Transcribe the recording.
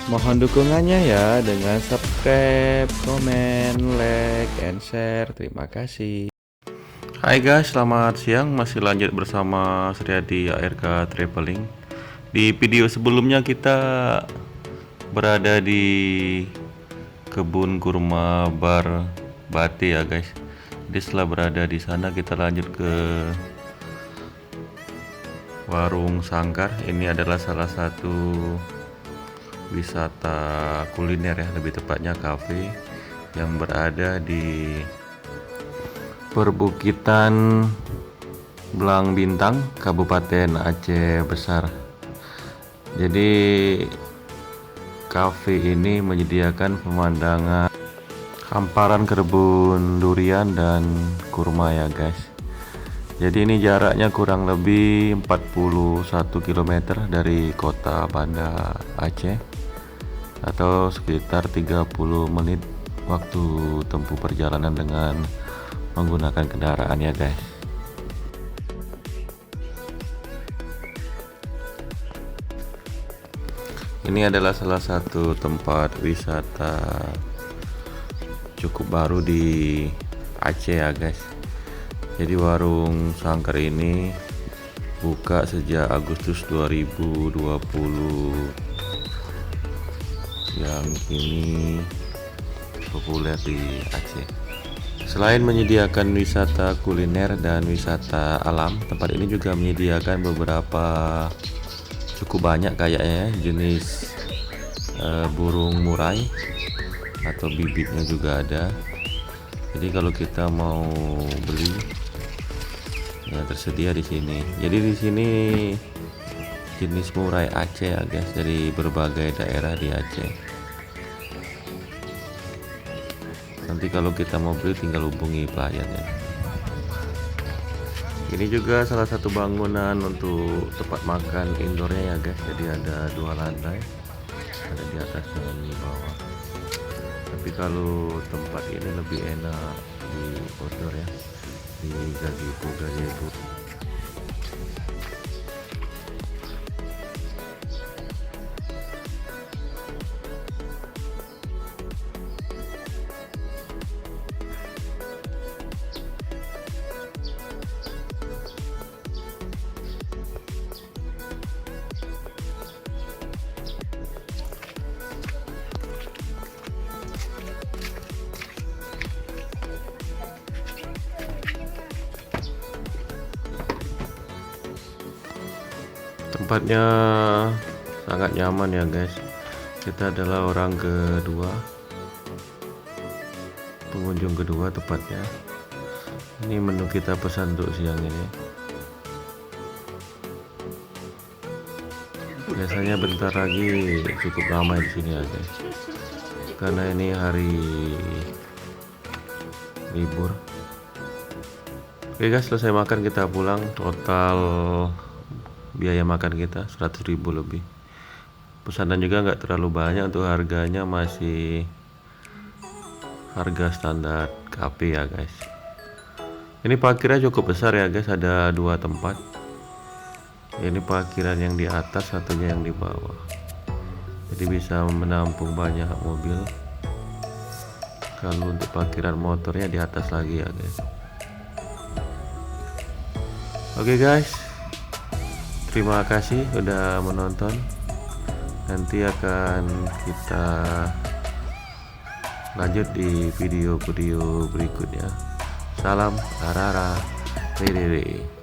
Mohon dukungannya ya dengan subscribe, komen, like, and share. Terima kasih. Hai guys, selamat siang. Masih lanjut bersama Suryadi ARK Traveling. Di video sebelumnya kita berada di kebun kurma Barbati ya guys. Jadi setelah berada di sana kita lanjut ke warung Sangkar. Ini adalah salah satu wisata kuliner ya, lebih tepatnya kafe yang berada di perbukitan Belang Bintang, Kabupaten Aceh Besar. Jadi kafe ini menyediakan pemandangan hamparan kebun durian dan kurma ya guys. Jadi ini jaraknya kurang lebih 41 km dari kota Banda Aceh, atau sekitar 30 menit waktu tempuh perjalanan dengan menggunakan kendaraan ya guys. Ini adalah salah satu tempat wisata cukup baru di Aceh ya guys. Jadi warung Sangkar ini buka sejak Agustus 2020 yang kini populer di Aceh. Selain menyediakan wisata kuliner dan wisata alam, tempat ini juga menyediakan beberapa cukup banyak kayaknya jenis burung murai atau bibitnya juga ada. Jadi kalau kita mau beli ya tersedia di sini. Jadi di sini jenis murai Aceh ya guys, dari berbagai daerah di Aceh. Nanti kalau kita mau beli tinggal hubungi pelayan ya. Ini juga salah satu bangunan untuk tempat makan indoornya ya guys. Jadi ada 2 lantai, ada di atas dan di bawah. Tapi kalau tempat ini lebih enak di outdoor ya, di gazebo. Tempatnya sangat nyaman ya guys. Kita adalah orang kedua, pengunjung kedua tepatnya. Ini menu kita pesan untuk siang ini. Biasanya bentar lagi cukup ramai di sini ya guys, karena ini hari libur. Oke guys, selesai makan kita pulang. Total biaya makan kita 100.000 lebih. Pesanan juga nggak terlalu banyak, untuk harganya masih harga standar kafe ya guys. Ini parkirnya cukup besar ya guys, ada 2 tempat. Ini parkiran yang di atas, satunya yang di bawah. Jadi bisa menampung banyak mobil. Kalau untuk parkiran motornya di atas lagi ya guys. Oke guys, terima kasih udah menonton. Nanti akan kita lanjut di video-video berikutnya. Salam Arara, Rere.